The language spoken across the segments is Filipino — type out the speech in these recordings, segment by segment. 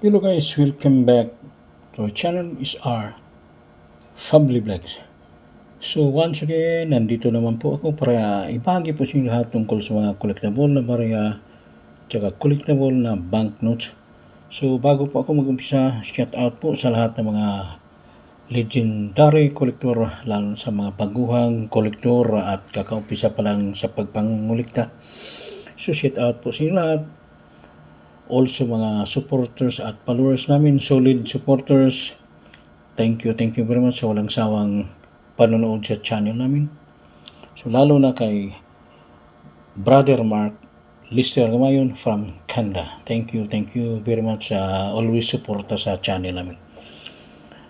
Hello guys, welcome back to our channel is our Family Vlogs. So once again, nandito naman po ako para ibahagi po sa inyo lahat tungkol sa mga collectible na barya tsaka collectible na banknotes. So bago po ako mag-umpisa, shout out po sa lahat ng mga legendary collector, lalo sa mga baguhang collector at kakaumpisa pa lang sa pagpangulikta. So shout out po sa inyo lahat. Also mga supporters at followers namin, solid supporters. Thank you very much sa walang sawang panonood sa channel namin. So lalo na kay Brother Mark Lister Gamayon from Canada. Thank you very much sa always suporta sa channel namin.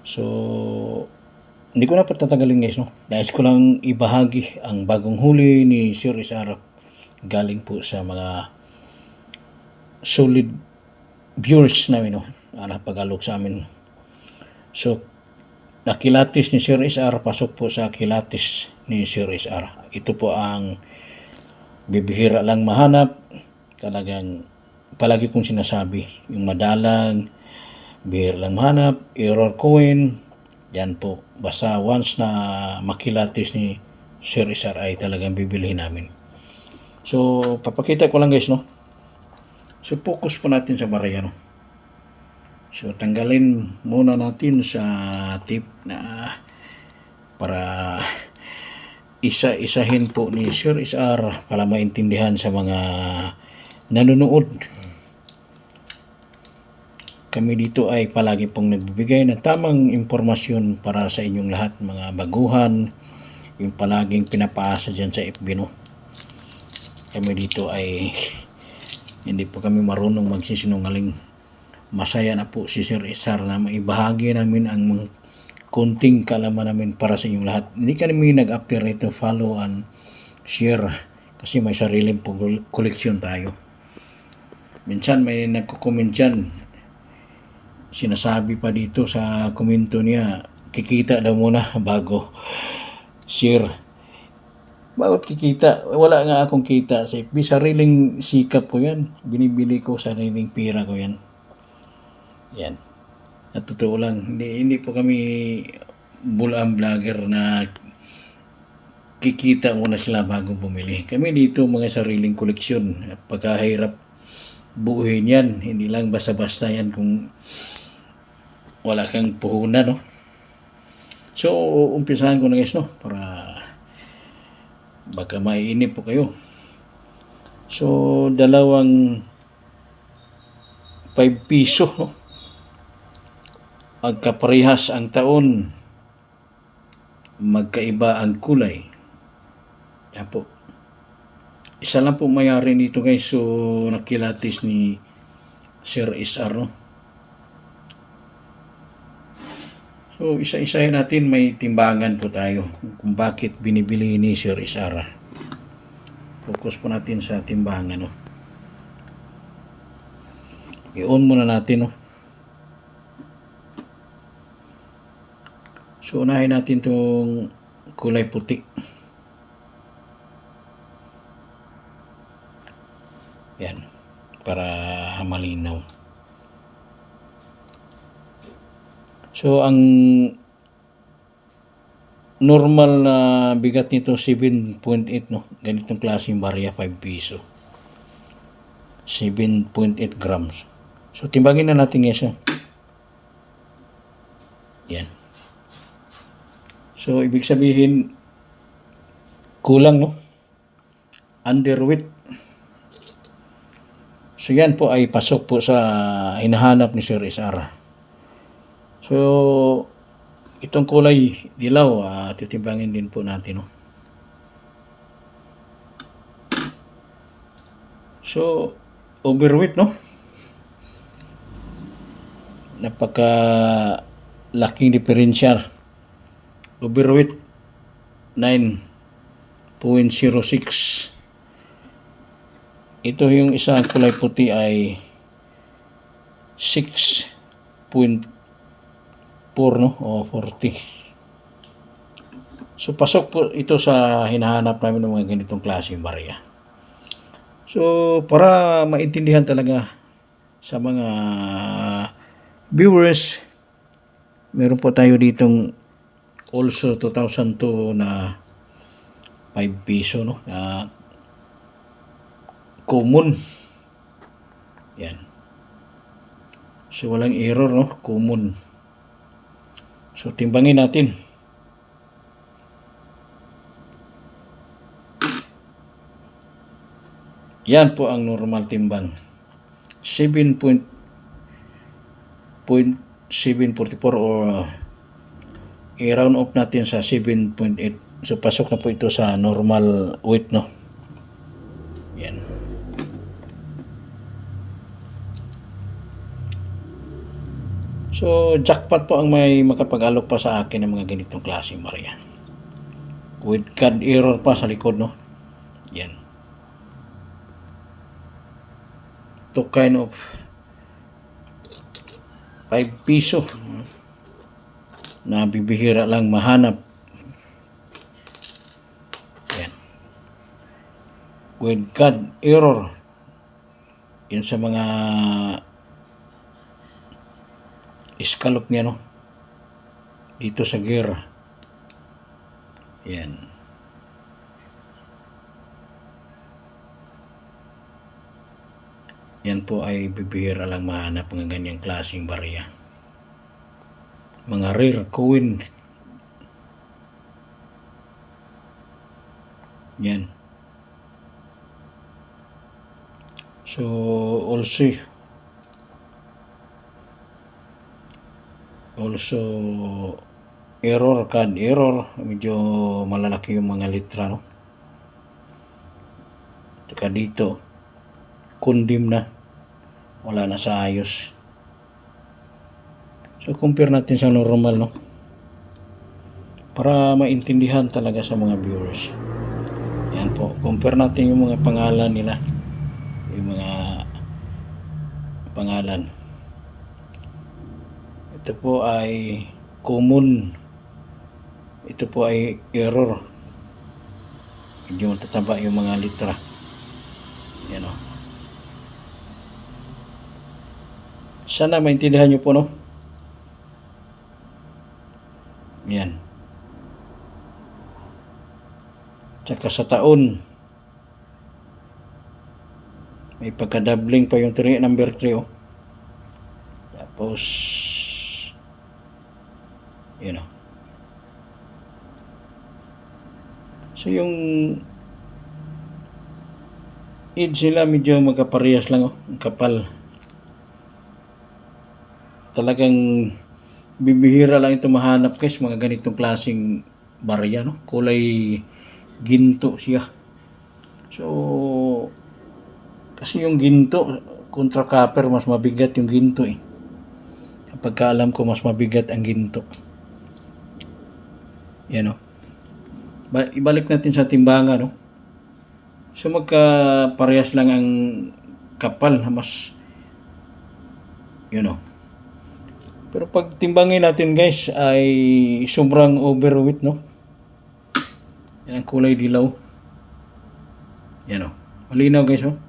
So hindi ko na patatagalin guys, no? Nais ko lang ibahagi ang bagong huli ni Sir Isarap galing po sa mga solid viewers namin, no? Pag-alok sa amin. So nakilatis ni Sir SR, pasok po sa kilatis ni Sir SR. Ito po ang bibihira lang mahanap. Talagang palagi kong sinasabi, yung madalang, bihira lang mahanap, error coin, yan po. Basta once na makilatis ni Sir SR ay talagang bibilihin namin. So papakita ko lang guys, no? So focus po natin sa barya, no? So tanggalin muna natin sa tip na para isa-isahin po ni Sir SR para maintindihan sa mga nanonood. Kami dito ay palagi pong nagbibigay ng tamang impormasyon para sa inyong lahat, mga baguhan, yung palaging pinapaasa dyan sa FB, no? Kami dito ay hindi po kami marunong magsisinungaling. Masaya na po si Sir SR na maibahagi namin ang kunting kalaman namin para sa inyong lahat. Hindi kami nag-after nito, follow and share kasi may sariling koleksyon tayo. Minsan may nagko-comment dyan, sinasabi pa dito sa komento niya, kikita daw muna bago share. Bakit kikita? Wala nga akong kita sa FB. Sariling sikap ko yan. Binibili ko, sariling pira ko yan. Yan. At totoo lang, hindi po kami bulang vlogger na kikita muna sila bago bumili. Kami dito mga sariling koleksyon. Pagkahirap buuhin yan. Hindi lang basta-basta yan kung wala kang puhunan, no? So, umpisahan ko na guys, no? Para baka maiinip po kayo. So, dalawang 5 piso, no? Magkaparehas ang taon, magkaiba ang kulay. Yan po. Isa lang po mayari nito guys. So, nakilatis ni Sir SR, no? So, isa-isahin natin, may timbangan po tayo kung bakit binibili ni Sir SR. Focus po natin sa timbangan, no? I-on muna natin, no? So, unahin natin itong kulay puti. Yan. Para malinaw. So, ang normal na bigat nito 7.8, no? Ganitong klaseng barya, 5 piso. 7.8 grams. So, timbangin na natin yan siya. Yan. So, ibig sabihin, kulang, no? Underweight. So, yan po ay pasok po sa hinahanap ni Sir SR. So, itong kulay dilaw, titimbangin din po natin, no? So, overweight, no? Napaka laking diferensyal. Overweight 9.06. Ito yung isang kulay puti ay 6.4, no? O 40. So pasok po ito sa hinahanap namin ng mga ganitong klaseng barya. So para maintindihan talaga sa mga Viewers, meron po tayo ditong also 2002 na 5 piso, no? Common. Yan. So, walang error, no? Common. So, timbangin natin. Yan po ang normal timbang. 7.744 or i-round off natin sa 7.8. So, pasok na po ito sa normal weight, no? Yan. So, jackpot po ang may makapag-alok pa sa akin ng mga ganitong klaseng barya. With CAD error pa sa likod, no? Yan. Ito kind of 5 piso na bibihira lang mahanap. Yan. With CAD error. Yan sa mga scallop niya, no? Dito sa gear. Yan. Yan po ay bibihira lang mahanap ng ganyang klaseng barya. Mga rare coin. Yan. So, also error, CAD error. Medyo malalaki yung mga litra, no? Taka dito, condemn na. Wala na sa ayos. So, compare natin sa normal, no? Para maintindihan talaga sa mga viewers. Yan po. Compare natin yung mga pangalan nila. Yung mga pangalan. Ito po ay common. Ito po ay error. Medyo matataba yung mga litra. Yan, no? Sana maintindihan nyo po, no? Yan. Tsaka sa taon, may pagka-doubling pa yung number 3, oh. Tapos, yun, oh. So, yung edge nila medyo magkaparehas lang, oh. Ang kapal. Talagang bibihira lang ito mahanap, guys, mga ganitong klaseng barya, no? Kulay ginto siya. So, kasi yung ginto kontra copper, mas mabigat yung ginto, eh. Kapag alam ko, mas mabigat ang ginto. Yan, no? Ibalik natin sa timbangan, no? So, magkaparehas lang ang kapal, mas, yun, no? Pero pag timbangin natin, guys, ay sobrang overweight, no? Yan ang kulay dilaw. Yan, o. Malinaw, guys, o.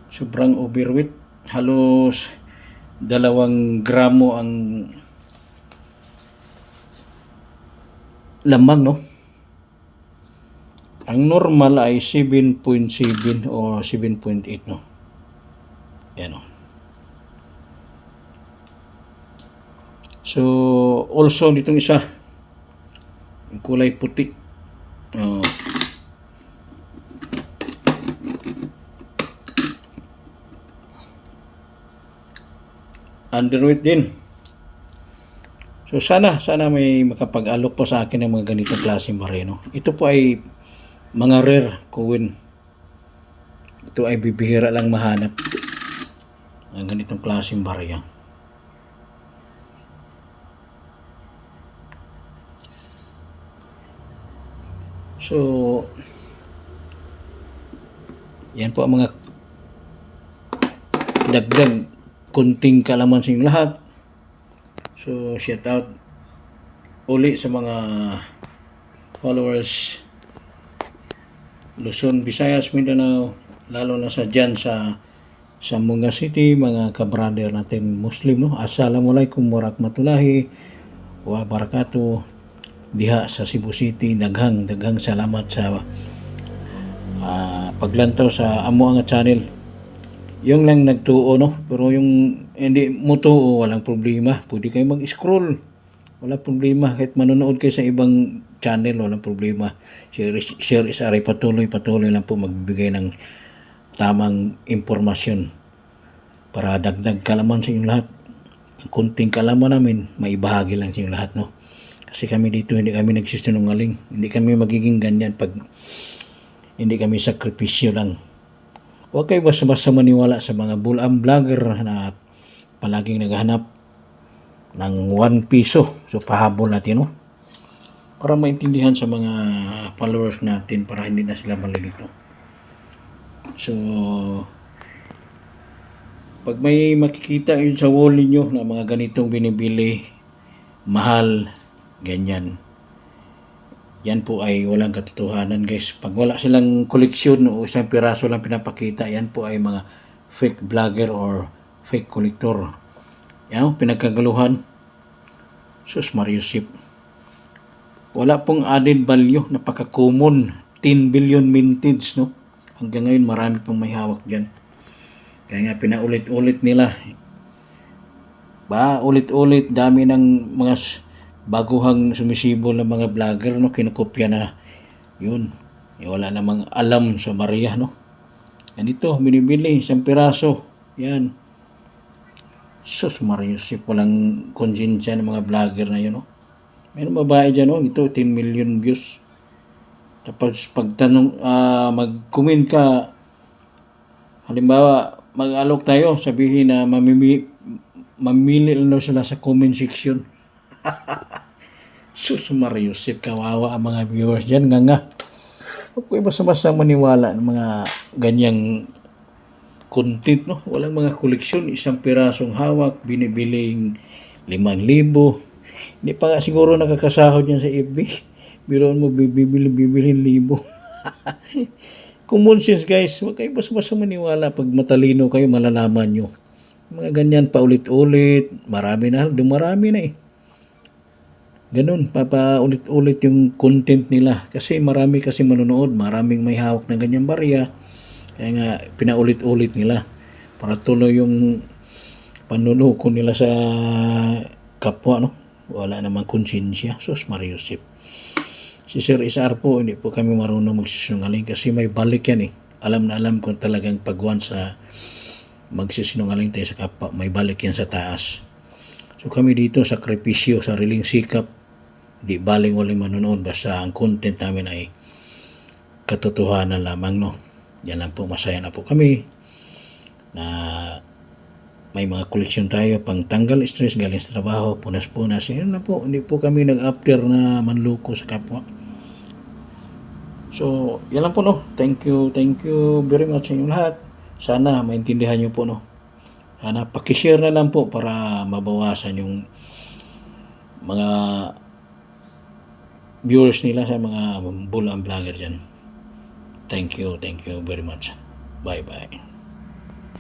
Sobrang overweight. Halos 2 gramo ang lamang, no? Ang normal ay 7.7 o 7.8, no? Yan, o. So, also ditong isa, yung kulay puti. Underweight din. So, sana may makapag-alok po sa akin ng mga ganitong klaseng barya. Ito po ay mga rare coin. Ito ay bibihira lang mahanap ng ganitong klaseng barya. So, yan po ang mga dagdag kunting kalamansing lahat. So, shout out uli sa mga followers Luzon, Visayas, Mindanao, lalo na sa dyan sa Sambunga City, mga kabrader natin Muslim, no? Assalamualaikum warahmatullahi wabarakatuh. Diha sa Cebu City, daghang salamat sa paglantaw sa amo nga channel. Yung lang nagtuo, no? Pero yung hindi mo tuo, walang problema. Pwede kayo mag-scroll. Walang problema. Kahit manonood kayo sa ibang channel, walang problema. Share is aray, patuloy lang po magbibigay ng tamang impormasyon para dagdag kalaman sa inyong lahat. Ang kunting kalaman namin, maibahagi lang sa inyong lahat, no? Kasi kami dito, hindi kami nagsisinungaling. Hindi kami magiging ganyan pag hindi kami sakripisyo lang. Huwag kayo basta-basta maniwala sa mga bulang vlogger na palaging naghahanap ng 1 piso. So, pahabol natin, no? Para maintindihan sa mga followers natin para hindi na sila malilito. So, pag may makikita yun sa wall niyo na mga ganitong binibili, mahal, ganyan. Yan po ay walang katotohanan, guys. Pag wala silang koleksyon o isang piraso lang pinapakita, yan po ay mga fake vlogger or fake collector. Yan, pinagkagaluhan. Sus Mariusip. Wala pong added value, napaka-common. 10 billion mintage, no? Hanggang ngayon marami pong may hawak dyan. Kaya nga pinaulit-ulit nila. Ulit-ulit, dami ng mga baguhang sumisibol ng mga vlogger, no? Kinukopya na yun. Wala namang alam sa Maria, no? Ganito, binibili, 1 piraso. Yan. Sus Mariusip, walang konsensya ng mga vlogger na yun, no? Mayroong babae dyan, no? Ito, 10 million views. Tapos pagtanong, mag-comment ka, halimbawa, mag-alok tayo, sabihin na mamili lang daw sila sa comment section. Sus Mariusip, kawawa ang mga viewers dyan, nga. Huwag ko basta-basta maniwala ng mga ganyang content, no? Walang mga koleksyon, 1 pirasong hawak, binibiling 5,000. Hindi pa nga siguro nakakasahod yan sa FB. Biroon mo, bibili 1,000. Common sense, guys. Huwag kayo basta-basta maniwala. Pag matalino kayo, malalaman nyo. Mga ganyan, paulit-ulit. Marami na eh. Ganun, paulit-ulit yung content nila. Kasi marami kasi manonood. Maraming may hawak ng ganyang barya. Kaya nga, pinaulit-ulit nila. Para tuloy yung panunuko nila sa kapwa, no? Wala namang konsensya. Sus Mariusip. Si Sir Isar po, hindi po kami marunong magsisinungaling kasi may balik yan eh. Alam na alam kung talagang pagwan sa magsisinungaling tayo sa kapwa, may balik yan sa taas. So kami dito, sakripisyo, sariling sikap, di baling walang manonood, basta ang content namin ay katotohanan lamang, no? Yan lang po, masaya na po kami na may mga koleksyon tayo pang tanggal stress galing sa trabaho, punas-punas. Yan na po, hindi po kami nag-after na manluko sa kapwa. So, yan lang po, no? Thank you very much sa inyong lahat. Sana maintindihan nyo po, no? Sana pakishare na lang po para mabawasan yung mga viewers nila sa mga bulang vlogger dyan. Thank you very much. Bye-bye.